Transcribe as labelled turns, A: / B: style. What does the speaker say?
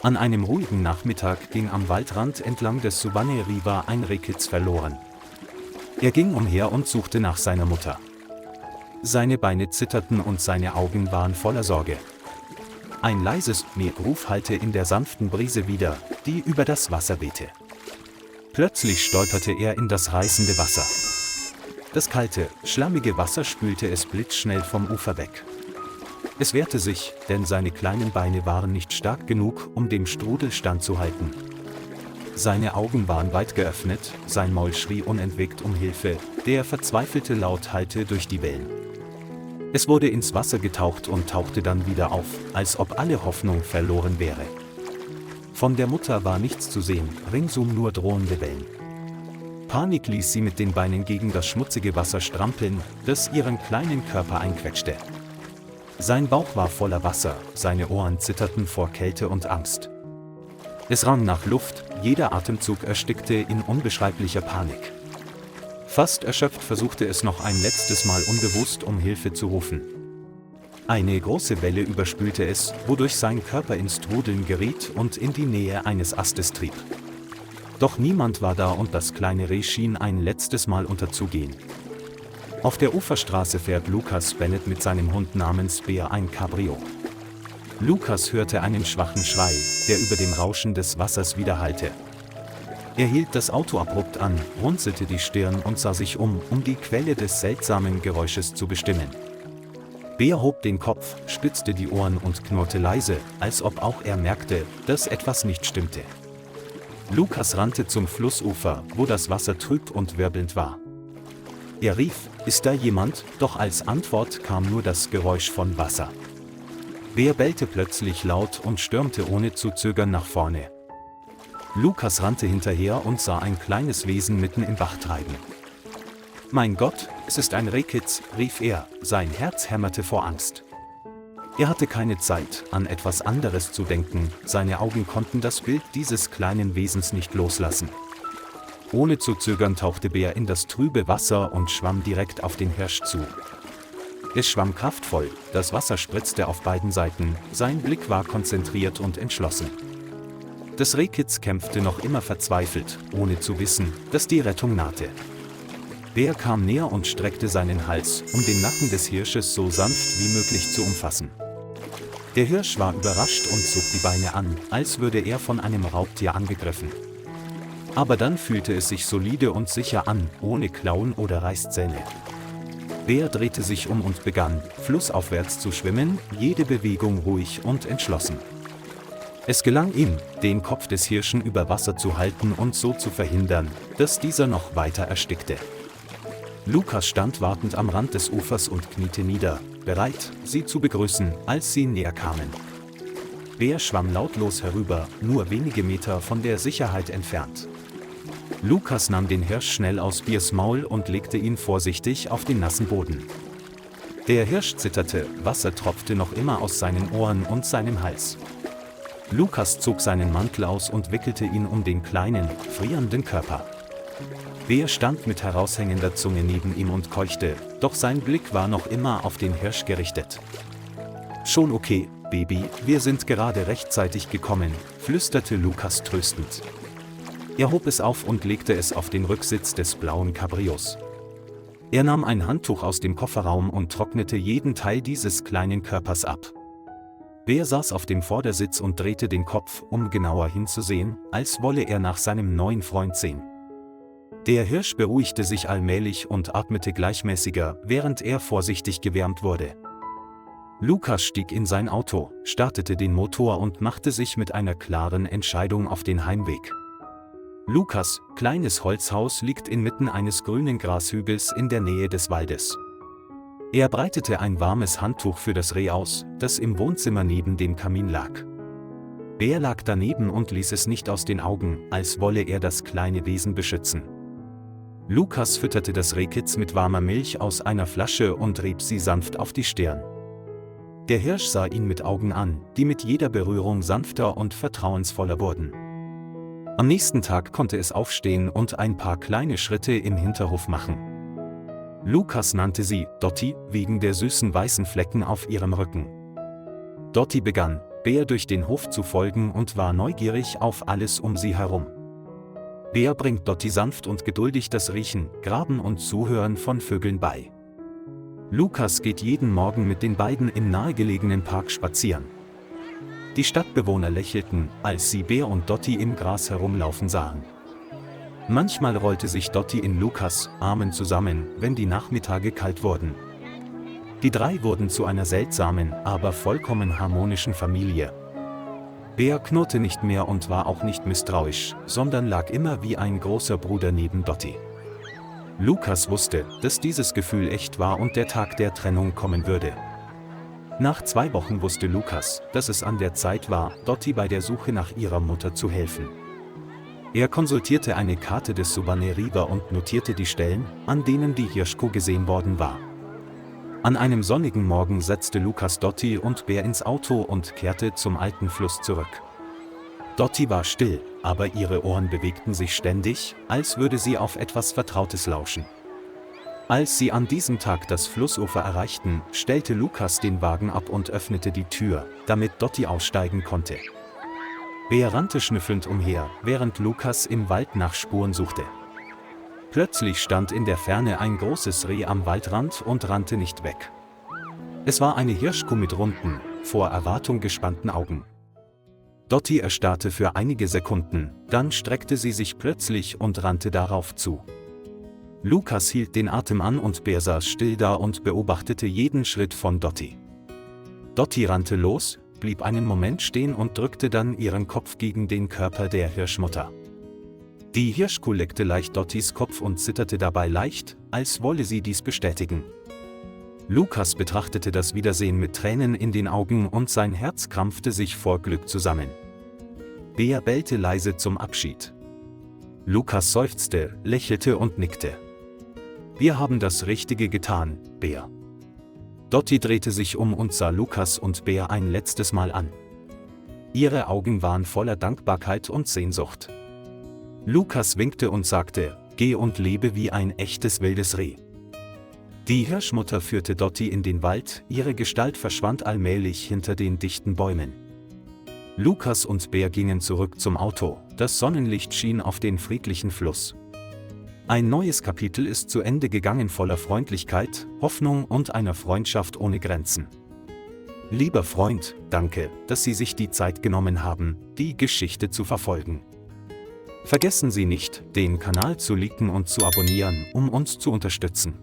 A: An einem ruhigen Nachmittag ging am Waldrand entlang des Suwanee River ein Rehkitz verloren. Er ging umher und suchte nach seiner Mutter. Seine Beine zitterten und seine Augen waren voller Sorge. Ein leises Meerruf hallte in der sanften Brise wider, die über das Wasser wehte. Plötzlich stolperte er in das reißende Wasser. Das kalte, schlammige Wasser spülte es blitzschnell vom Ufer weg. Es wehrte sich, denn seine kleinen Beine waren nicht stark genug, um dem Strudel standzuhalten. Seine Augen waren weit geöffnet, sein Maul schrie unentwegt um Hilfe, der verzweifelte Laut hallte durch die Wellen. Es wurde ins Wasser getaucht und tauchte dann wieder auf, als ob alle Hoffnung verloren wäre. Von der Mutter war nichts zu sehen, ringsum nur drohende Wellen. Panik ließ sie mit den Beinen gegen das schmutzige Wasser strampeln, das ihren kleinen Körper einquetschte. Sein Bauch war voller Wasser, seine Ohren zitterten vor Kälte und Angst. Es rang nach Luft, jeder Atemzug erstickte in unbeschreiblicher Panik. Fast erschöpft versuchte es noch ein letztes Mal unbewusst um Hilfe zu rufen. Eine große Welle überspülte es, wodurch sein Körper ins Trudeln geriet und in die Nähe eines Astes trieb. Doch niemand war da und das kleine Reh schien ein letztes Mal unterzugehen. Auf der Uferstraße fährt Lucas Bennett mit seinem Hund namens Bear ein Cabrio. Lucas hörte einen schwachen Schrei, der über dem Rauschen des Wassers widerhallte. Er hielt das Auto abrupt an, runzelte die Stirn und sah sich um die Quelle des seltsamen Geräusches zu bestimmen. Bear hob den Kopf, spitzte die Ohren und knurrte leise, als ob auch er merkte, dass etwas nicht stimmte. Lucas rannte zum Flussufer, wo das Wasser trüb und wirbelnd war. Er rief: „Ist da jemand?", doch als Antwort kam nur das Geräusch von Wasser. Bear bellte plötzlich laut und stürmte ohne zu zögern nach vorne. Lucas rannte hinterher und sah ein kleines Wesen mitten im Bach treiben. »Mein Gott, es ist ein Rehkitz«, rief er, sein Herz hämmerte vor Angst. Er hatte keine Zeit, an etwas anderes zu denken, seine Augen konnten das Bild dieses kleinen Wesens nicht loslassen. Ohne zu zögern tauchte Bear in das trübe Wasser und schwamm direkt auf den Hirsch zu. Es schwamm kraftvoll, das Wasser spritzte auf beiden Seiten, sein Blick war konzentriert und entschlossen. Das Rehkitz kämpfte noch immer verzweifelt, ohne zu wissen, dass die Rettung nahte. Bear kam näher und streckte seinen Hals, um den Nacken des Hirsches so sanft wie möglich zu umfassen. Der Hirsch war überrascht und zog die Beine an, als würde er von einem Raubtier angegriffen. Aber dann fühlte es sich solide und sicher an, ohne Klauen oder Reißzähne. Bear drehte sich um und begann, flussaufwärts zu schwimmen, jede Bewegung ruhig und entschlossen. Es gelang ihm, den Kopf des Hirschen über Wasser zu halten und so zu verhindern, dass dieser noch weiter erstickte. Lucas stand wartend am Rand des Ufers und kniete nieder, bereit, sie zu begrüßen, als sie näher kamen. Bear schwamm lautlos herüber, nur wenige Meter von der Sicherheit entfernt. Lucas nahm den Hirsch schnell aus Bears Maul und legte ihn vorsichtig auf den nassen Boden. Der Hirsch zitterte, Wasser tropfte noch immer aus seinen Ohren und seinem Hals. Lucas zog seinen Mantel aus und wickelte ihn um den kleinen, frierenden Körper. Bear stand mit heraushängender Zunge neben ihm und keuchte, doch sein Blick war noch immer auf den Hirsch gerichtet. »Schon okay, Baby, wir sind gerade rechtzeitig gekommen«, flüsterte Lucas tröstend. Er hob es auf und legte es auf den Rücksitz des blauen Cabrios. Er nahm ein Handtuch aus dem Kofferraum und trocknete jeden Teil dieses kleinen Körpers ab. Bear saß auf dem Vordersitz und drehte den Kopf, um genauer hinzusehen, als wolle er nach seinem neuen Freund sehen. Der Hirsch beruhigte sich allmählich und atmete gleichmäßiger, während er vorsichtig gewärmt wurde. Lucas stieg in sein Auto, startete den Motor und machte sich mit einer klaren Entscheidung auf den Heimweg. Lucas' kleines Holzhaus liegt inmitten eines grünen Grashügels in der Nähe des Waldes. Er breitete ein warmes Handtuch für das Reh aus, das im Wohnzimmer neben dem Kamin lag. Bear lag daneben und ließ es nicht aus den Augen, als wolle er das kleine Wesen beschützen. Lucas fütterte das Rehkitz mit warmer Milch aus einer Flasche und rieb sie sanft auf die Stirn. Der Hirsch sah ihn mit Augen an, die mit jeder Berührung sanfter und vertrauensvoller wurden. Am nächsten Tag konnte es aufstehen und ein paar kleine Schritte im Hinterhof machen. Lucas nannte sie Dottie, wegen der süßen weißen Flecken auf ihrem Rücken. Dottie begann: Bär durch den Hof zu folgen und war neugierig auf alles um sie herum. Bär bringt Dottie sanft und geduldig das Riechen, Graben und Zuhören von Vögeln bei. Lukas geht jeden Morgen mit den beiden im nahegelegenen Park spazieren. Die Stadtbewohner lächelten, als sie Bär und Dottie im Gras herumlaufen sahen. Manchmal rollte sich Dottie in Lukas' Armen zusammen, wenn die Nachmittage kalt wurden. Die drei wurden zu einer seltsamen, aber vollkommen harmonischen Familie. Bär knurrte nicht mehr und war auch nicht misstrauisch, sondern lag immer wie ein großer Bruder neben Dottie. Lukas wusste, dass dieses Gefühl echt war und der Tag der Trennung kommen würde. Nach 2 Wochen wusste Lukas, dass es an der Zeit war, Dottie bei der Suche nach ihrer Mutter zu helfen. Er konsultierte eine Karte des Subanne River und notierte die Stellen, an denen die Hirschkuh gesehen worden war. An einem sonnigen Morgen setzte Lukas Dottie und Bär ins Auto und kehrte zum alten Fluss zurück. Dottie war still, aber ihre Ohren bewegten sich ständig, als würde sie auf etwas Vertrautes lauschen. Als sie an diesem Tag das Flussufer erreichten, stellte Lukas den Wagen ab und öffnete die Tür, damit Dottie aussteigen konnte. Bär rannte schnüffelnd umher, während Lukas im Wald nach Spuren suchte. Plötzlich stand in der Ferne ein großes Reh am Waldrand und rannte nicht weg. Es war eine Hirschkuh mit runden, vor Erwartung gespannten Augen. Dottie erstarrte für einige Sekunden, dann streckte sie sich plötzlich und rannte darauf zu. Lukas hielt den Atem an und Bär saß still da und beobachtete jeden Schritt von Dottie. Dottie rannte los, blieb einen Moment stehen und drückte dann ihren Kopf gegen den Körper der Hirschmutter. Die Hirschkuh leckte leicht Dotties Kopf und zitterte dabei leicht, als wolle sie dies bestätigen. Lukas betrachtete das Wiedersehen mit Tränen in den Augen und sein Herz krampfte sich vor Glück zusammen. Bär bellte leise zum Abschied. Lukas seufzte, lächelte und nickte. Wir haben das Richtige getan, Bär. Dottie drehte sich um und sah Lukas und Bär ein letztes Mal an. Ihre Augen waren voller Dankbarkeit und Sehnsucht. Lukas winkte und sagte, geh und lebe wie ein echtes wildes Reh. Die Hirschmutter führte Dottie in den Wald, ihre Gestalt verschwand allmählich hinter den dichten Bäumen. Lukas und Bär gingen zurück zum Auto, das Sonnenlicht schien auf den friedlichen Fluss. Ein neues Kapitel ist zu Ende gegangen voller Freundlichkeit, Hoffnung und einer Freundschaft ohne Grenzen. Lieber Freund, danke, dass Sie sich die Zeit genommen haben, die Geschichte zu verfolgen. Vergessen Sie nicht, den Kanal zu liken und zu abonnieren, um uns zu unterstützen.